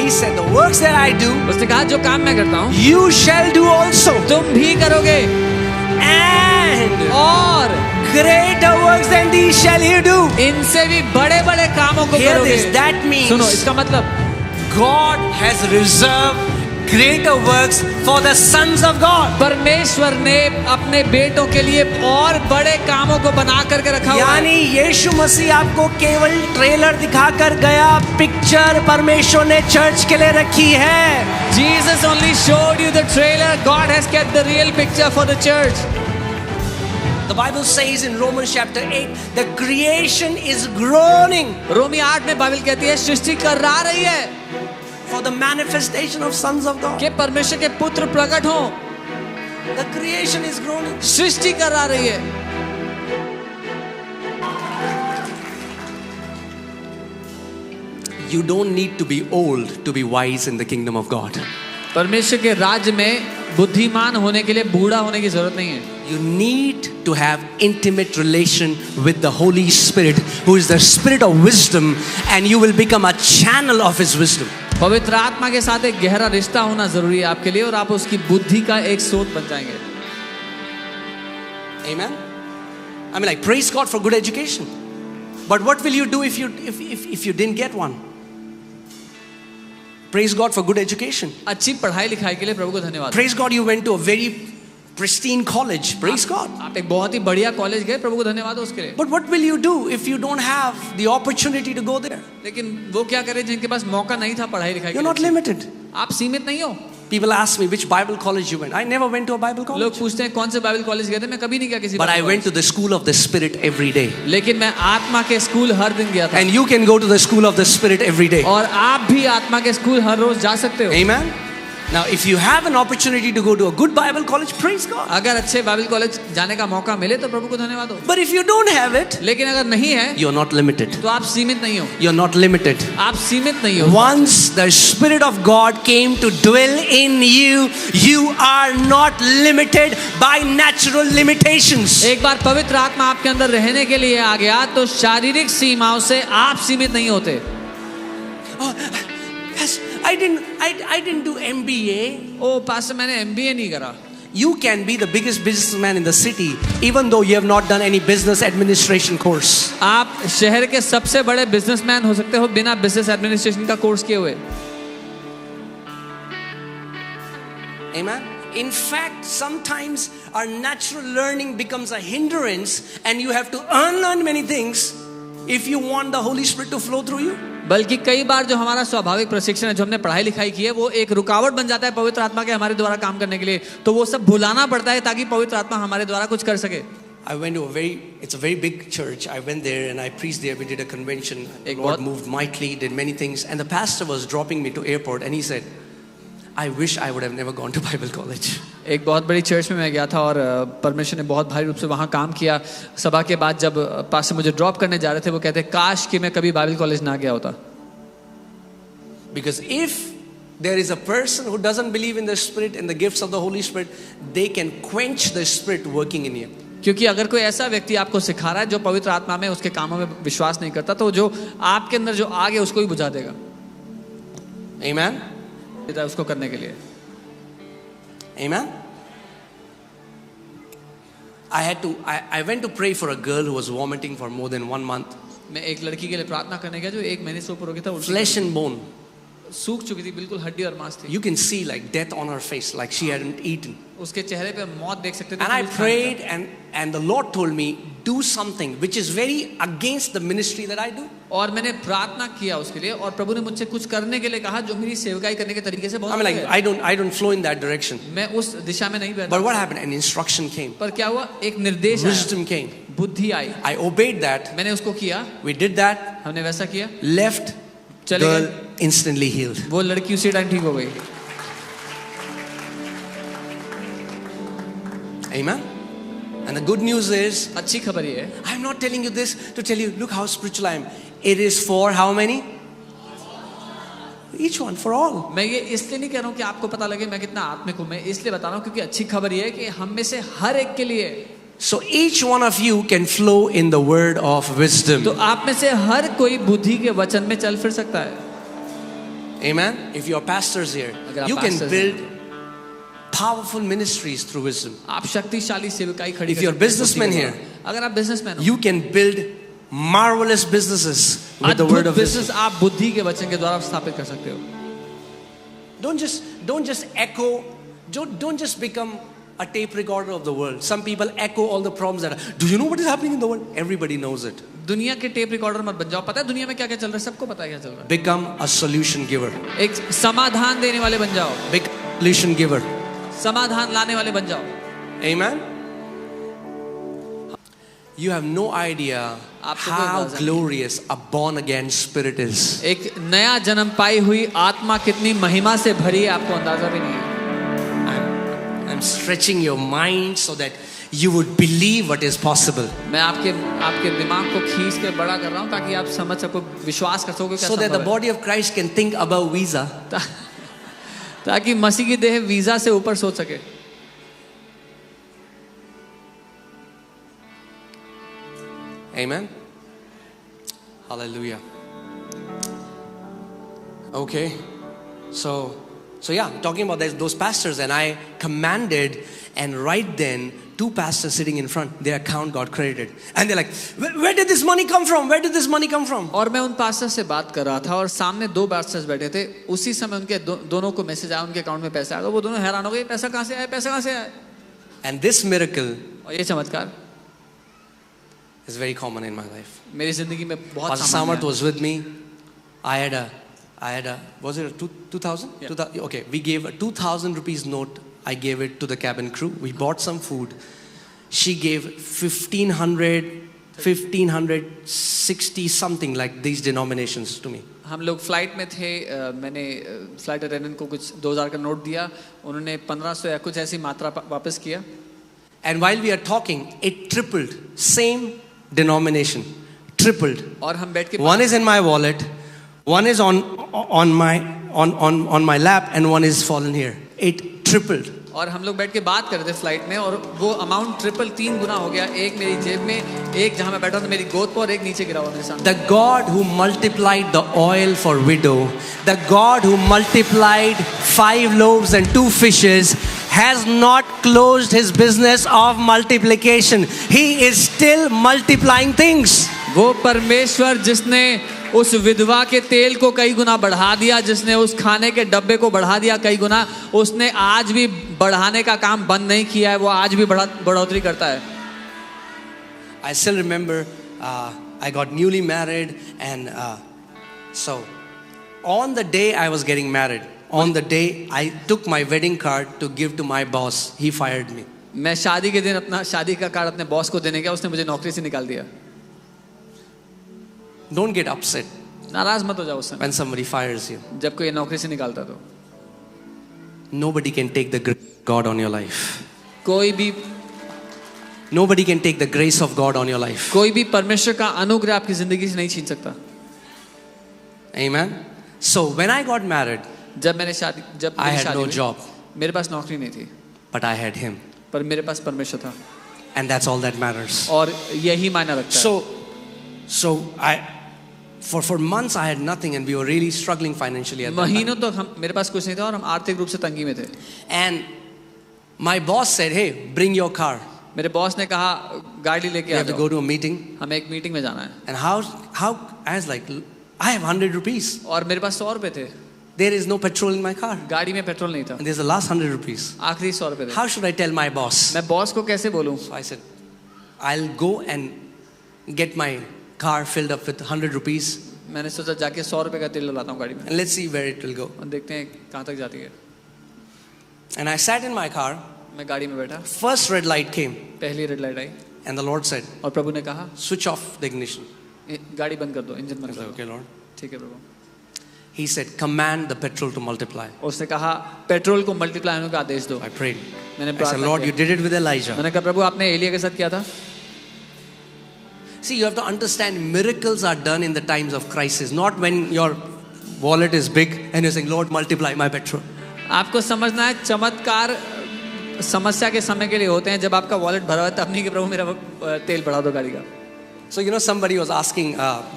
He said, the works that I do, उसने कहा जो काम मैं करता हूँ you shall do also. तुम भी करोगे, And और greater works than these shall you do. इनसे भी बड़े बड़े कामों को Hear करोगे। this, that means सुनो, इसका मतलब God has reserved greater works for the sons of God. परमेश्वर ने अपने बेटों के लिए और बड़े कामों को बना करके रखा हुआ है। यानी यीशु मसीह आपको केवल ट्रेलर दिखाकर गया, पिक्चर परमेश्वर ने चर्च के लिए रखी है। Jesus only showed you the trailer. God has kept the real picture for the church. The Bible says in Romans chapter 8, the creation is groaning रोमी 8 में बाइबल कहती है सृष्टि कर्रा रही है for the manifestation of sons of God. कि परमेश्वर के पुत्र प्रकट हो। The creation is groaning. सृष्टि कर्रा रही है। You don't need to be old to be wise in the kingdom of God. परमेश्वर के राज्य में बुद्धिमान होने के लिए बूढ़ा होने की जरूरत नहीं है। You need to have intimate relation with the Holy Spirit, who is the spirit of wisdom, and you will become a channel of his wisdom. पवित्र आत्मा के साथ एक गहरा रिश्ता होना जरूरी है आपके लिए और आप उसकी बुद्धि का एक स्रोत बन जाएंगे। Amen. I mean, like, praise God for good education. But what will you do if you didn't get one? Praise God for good education. अच्छी पढ़ाई लिखाई के लिए प्रभु को धन्यवाद। Praise God you went to a very pristine college. Praise God. आप एक बहुत ही बढ़िया कॉलेज गए, प्रभु को धन्यवाद उसके लिए। But what will you do if you don't have the opportunity to go there? लेकिन वो क्या करें जिनके पास मौका नहीं था पढ़ाई लिखाई के You're लिए? not limited. आप सीमित नहीं हो। People ask me which Bible college you went. I never went to a Bible college. लोग पूछते हैं कौन से बाइबल कॉलेज गए थे, मैं कभी नहीं गया किसी But I Bible went to the school of the Spirit every day. College. लेकिन मैं आत्मा के स्कूल हर दिन गया था। And you can go to the school of the Spirit every day. और आप भी आत्मा के स्कूल हर रोज जा सकते हो। Amen. Now, if you have an opportunity to go to a good Bible college, praise God. अगर अच्छे बाइबल कॉलेज जाने का मौका मिले तो प्रभु को धन्यवाद हो। But if you don't have it, लेकिन अगर नहीं है you're not limited. तो आप सीमित नहीं हो। You're not limited. आप सीमित नहीं हो। Once the Spirit of God came to dwell in you, you are not limited by natural limitations. एक बार पवित्र आत्मा आपके अंदर रहने के लिए आ गया तो शारीरिक सीमाओं से आप सीमित नहीं होते। Oh, yes, I didn't do MBA. ओ पास्टर मैंने MBA नहीं करा। You can be the biggest businessman in the city, even though you have not done any business administration course. आप शहर के सबसे बड़े बिजनेसमैन हो सकते हो बिना बिजनेस एडमिनिस्ट्रेशन का कोर्स किए हुए। Amen. In fact, sometimes our natural learning becomes a hindrance, and you have to unlearn many things if you want the Holy Spirit to flow through you. बल्कि कई बार जो हमारा स्वाभाविक प्रशिक्षण है जो हमने पढ़ाई लिखाई की है वो एक रुकावट बन जाता है पवित्र आत्मा के हमारे द्वारा काम करने के लिए, तो वो सब भुलाना पड़ता है ताकि पवित्र आत्मा हमारे द्वारा कुछ कर सके। I went to it's a very big church. I went there and I preached there. We did a convention. The Lord moved mightily, did many things. And the pastor was dropping me to airport and he said, I wish I would have never gone to Bible college. एक बहुत बड़ी church में मैं गया था और परमेश्वर ने बहुत भारी रूप से वहाँ काम किया। सभा के बाद जब पास्टर मुझे ड्रॉप करने जा रहे थे वो कहते काश कि मैं कभी बाइबल कॉलेज ना गया होता। Because if there is a person who doesn't believe in the Spirit and the gifts of the Holy Spirit, they can quench the Spirit working in you. क्योंकि अगर कोई ऐसा व्यक्ति आपको सिखा रहा है जो पवित्र आत्मा में उसके कामों में विश्वास नहीं करता तो जो आपके अंदर जो आगे उसको ही बुझा देगा। Amen. उसको करने के लिए। Amen. I went to pray for a girl who was vomiting for more than 1 month. मैं एक लड़की के लिए प्रार्थना करने गया जो 1 महीने से ऊपर हो गया था। Flesh and bone. सूख चुकी थी, बिल्कुल हड्डी और मांस थी। You can see like death on her face, like she hadn't eaten. उसके चेहरे पे मौत देख सकते थे। And I prayed and the Lord told me, do something which is very against the ministry that I do. और मैंने प्रार्थना किया उसके लिए और प्रभु ने मुझसे कुछ करने के लिए कहा जो मेरी सेवकाई करने के तरीके से बहुत I mean, like, I don't flow in that direction. मैं उस दिशा में नहीं बहता। But what happened? An instruction came. पर क्या हुआ? एक निर्देश आया, Wisdom came. बुद्धि आई। I obeyed that. मैंने उसको किया। We did that. हमने वैसा किया। Left. चले Girl गए। instantly healed. वो लड़की उसी टाइम ठीक हो गई। Amen. And the good news is, अच्छी खबर ये है, I'm not telling you this to tell you, look how spiritual I am. It is for how many? Each one, for all. मैं ये इसलिए नहीं कह रहा हूँ कि आपको पता लगे मैं कितना आत्मिक हूँ, मैं इसलिए बता रहा हूँ क्योंकि अच्छी खबर ये है कि हम में से हर एक के लिए। So each one of you can flow in the word of wisdom. तो आप में से हर कोई बुद्धि के वचन में चल फिर सकता है। Amen. If you're pastors here, अगर आप you can pastors build powerful ministries through wisdom. आप शक्तिशाली सेवकाई खड़ी If कर you're सकते हैं businessmen बुद्धि के here, द्वारा। अगर आप बिजनेसमैन हो, you can build marvelous businesses with the word अद्भुत of बिजनेस wisdom. आप बुद्धि के वचन के द्वारा स्थापित कर सकते हो। Don't just echo. Don't just become a tape recorder of the world. Some people echo all the problems that are. Do you know what is happening in the world? Everybody knows it. दुनिया के tape recorder मत बन जाओ। पता है दुनिया में क्या क्या चल रहा है, सबको पता है क्या चल रहा Become a solution giver. है। एक समाधान देने वाले बन जाओ, Become a solution giver. समाधान लाने वाले बन जाओ। Amen. You have no idea आपको कोई how अंदाजा नहीं। glorious a born again spirit is. एक नया जन्म पाई हुई आत्मा कितनी महिमा से भरी है, आपको अंदाजा भी नहीं है। I'm stretching your mind so that you would believe what is possible. मैं आपके दिमाग को खींच के बड़ा कर रहा हूँ ताकि आप समझ सको, विश्वास कर सको क्या So that the संभव है। body of Christ can think above visa. ताकि मसीह की देह वीजा से ऊपर सोच सके। Amen. Hallelujah. Okay. So yeah, talking about those pastors, and I commanded, and right then, 2 pastors sitting in front, their account got credited. And they're like, where did this money come from? Where did this money come from? और मैं उन pastor से बात कर रहा था और सामने 2 पास्टर्स बैठे थे। उसी समय उनके दोनों को मैसेज आया, उनके अकाउंट में पैसा आ गया। वो दोनों हैरान हो गए, पैसा कहाँ से आया, पैसा कहाँ से आया। And this miracle और ये चमत्कार is very common in my life. मेरी जिंदगी में बहुत Pastor सामान्य Samarth है। was with me. I had a was it a 2000? Yeah. 2000? Okay, we gave a 2,000 rupees note. I gave it to the cabin crew. We bought some food. She gave 1560 something like these denominations to me. हम लोग flight में थे, मैंने flight attendant को कुछ 2000 का note दिया, उन्होंने 1500 या कुछ ऐसी मात्रा वापस किया। And while we are talking, it tripled. Same denomination, tripled. और हम बैठ के One is in my wallet, one is on my lap, and one is fallen here. It tripled. और हम लोग बैठ के बात कर रहे थे फ्लाइट में, और वो अमाउंट ट्रिपल 3 गुना हो गया। एक मेरी जेब में, एक जहां मैं बैठा था मेरी गोद पर, और एक नीचे गिरा हुआ मेरे सामने। The God who multiplied the oil for widow, the God who multiplied 5 loaves and 2 fishes, has not closed his business of multiplication. He is still multiplying things. वो परमेश्वर जिसने उस विधवा के तेल को कई गुना बढ़ा दिया, जिसने उस खाने के डब्बे को बढ़ा दिया कई गुना, उसने आज भी बढ़ाने का काम बंद नहीं किया है। वो आज भी बढ़ोतरी करता है। I still remember I got newly married, and so on the day I was getting married, on the day I took my wedding card to give to my boss, he fired me. मैं शादी के दिन अपना शादी का card अपने boss को देने गया, उसने मुझे नौकरी से निकाल दिया। Don't get upset नाराज मत हो जाओ उस समय when somebody fires you. जब कोई नौकरी से निकालता तो। Nobody can take the grace of God on your life. Nobody can take the grace of God on your life. कोई भी परमेश्वर का अनुग्रह आपकी जिंदगी से नहीं छीन सकता। Amen. So when I got married, जब मेरी शादी no हुई, job, मेरे पास नौकरी नहीं थी, but I had him, पर मेरे पास परमेश्वर था, and that's all that matters. और यही मायना रखता है। So for months I had nothing, and we were really struggling financially at that time. महीनों तक मेरे पास कुछ नहीं था और हम आर्थिक रूप से तंगी में थे। And my boss said, "Hey, bring your car. मेरे बॉस ने कहा गाड़ी लेके We आ have to जाओ, go to a meeting." हमें एक मीटिंग में जाना है। And how I was like, I have 100 rupees. और मेरे पास 100 रुपए थे, There is no petrol in my car, गाड़ी में पेट्रोल नहीं था, and there's the last 100 rupees. आखिरी 100 रुपए थे। How should I tell my boss? मैं बॉस को कैसे बोलूं? So I said, I'll go and get my car filled up with 100 rupees, मैंने सोचा जाके 100 रुपए का तेल डलाता हूँ गाड़ी में and let's see where it will go. और देखते हैं कहाँ तक जाती है। And I sat in my car. मैं गाड़ी में बैठा, First red light came, पहली red light I and the Lord said, और प्रभु ने कहा switch off the ignition. गाड़ी बंद कर दो, इंजन I बंद said, कर दो। okay, Lord. ठीक है प्रभु। He said, command the petrol to multiply. उसने कहा पेट्रोल को मल्टीप्लाई होने का आदेश दो। I prayed. मैंने I said, प्रार्थना Lord, you किया। did it with Elijah. मैंने कहा प्रभु आपने एलिया के साथ किया था। See, you have to understand, miracles are done in the times of crisis, not when your wallet is big and you're saying, Lord, multiply my petrol. आपको समझना है चमत्कार समस्या के समय के लिए होते हैं, जब आपका वॉलेट भरा हुआ है तब नहीं कि प्रभु मेरा तेल बढ़ा दो गाड़ी का। So you know, somebody was asking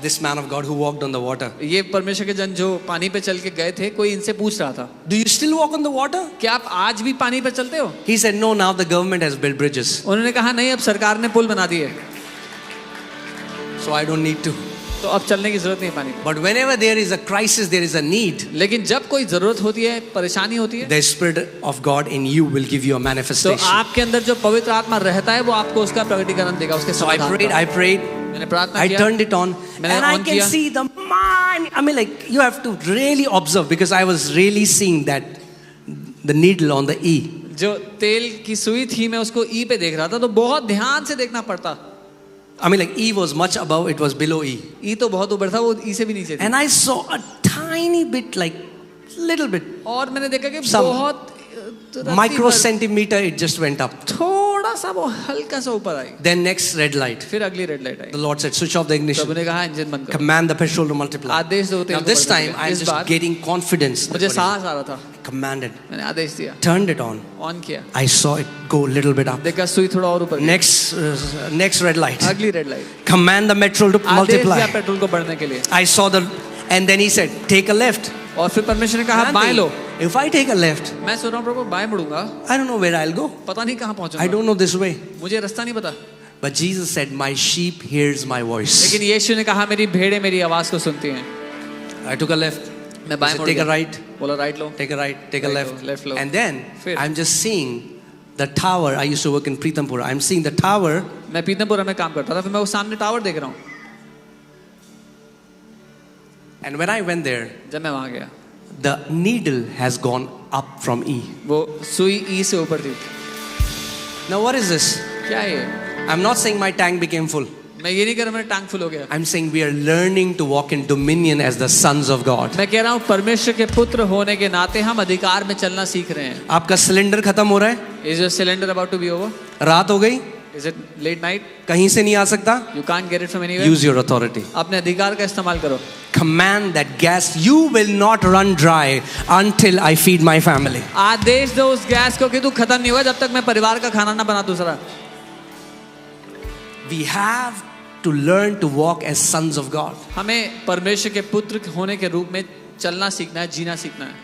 this man of God who walked on the water, ये परमेश्वर के जन जो पानी पे चल के गए थे, कोई इनसे पूछ रहा था, do you still walk on the water? क्या आप आज भी पानी पे चलते हो? He said, no, now the government has built bridges, उन्होंने कहा नहीं, अब सरकार ने पुल बना दिए, so I don't need to. तो अब चलने की जरूरत नहीं है पानी पे। But whenever there is a crisis, there is a need, लेकिन जब कोई जरूरत होती है, परेशानी होती है, the Spirit of God in you will give you a तो manifestation. आपके अंदर जो पवित्र आत्मा रहता है वो आपको उसका प्रकटीकरण देगा, उसके So I समाधान prayed, का। I prayed, मैंने प्रार्थना I किया, turned it on, मैंने and I on can किया। see the mind. I mean, like, you have to really observe, because I was really seeing that the needle on the E. जो तेल की सुई थी, मैं उसको ई पे देख रहा था, तो बहुत ध्यान से देखना पड़ता। I mean, like, E was much above, it was below E. ई तो बहुत ऊपर था, वो ई से भी नीचे थी। And I saw a tiny bit, like, little bit, और मैंने देखा कि Some बहुत micro centimeter, it just went up. थोड़ा सा वो हल्का सा ऊपर आई। Then next red light. फिर अगली red light I. The Lord said, switch off the ignition. प्रभु ने कहा इंजन बंद करो, Command the petrol to multiply. आदेश दो तेल Now को this बढ़ने time, के लिए। I'm इस just बार getting confidence. मुझे साहस आ रहा था, Commanded. मैंने आदेश दिया, Turned it on. ऑन किया, I saw it go a little bit up. देखा सुई थोड़ा और ऊपर गई। Next red light. अगली red light, Command the petrol to आदेश multiply. दिया पेट्रोल को बढ़ने के लिए। I saw and then he said, take a left. और फिर परमेश्वर ने कहा I'm बाएं लो। thinking, if I take a left, मैं सोच रहा हूँ प्रभु बाएं मुड़ूंगा, I don't know where I'll go. पता नहीं कहाँ I पहुँचूंगा, don't know this way. मुझे रास्ता नहीं पता। But Jesus said, my sheep hears my voice. लेकिन यीशु ने कहा मेरी भेड़ें मेरी आवाज को सुनती हैं। I took a left. मैं He बाएं said, मुड़ take a गया, right. बोला right low, Take a right, take a Right left. Low, left low. And then फिर? I'm just seeing the tower. I used to work in Pritampura. I'm seeing the tower, मैं पीतमपुरा में काम करता था, फिर मैं वो सामने टावर देख रहा हूँ। and when I went there, जब मैं वहाँ गया, the needle has gone up from E. वो सुई ई से ऊपर थी। Now what is this? क्या है ये? I'm not saying my tank became full. मैं ये नहीं कह रहा मेरा टैंक फुल हो गया, I'm saying we are learning to walk in dominion as the sons of God. मैं कह रहा हूँ परमेश्वर के पुत्र होने के नाते हम अधिकार में चलना सीख रहे हैं। आपका सिलेंडर खत्म हो रहा है, Is your cylinder about to be over? रात हो गई, Is it late night? कहीं से नहीं आ सकता. You can't get it from anywhere. Use your authority. अपने अधिकार का इस्तेमाल करो। Command that gas. You will not run dry until I feed my family. आदेश दो उस गैस को कि तू खत्म नहीं होगा जब तक मैं परिवार का खाना ना बना दूसरा। We have to learn to walk as sons of God. हमें परमेश्वर के पुत्र होने के रूप में चलना सीखना है, जीना सीखना है।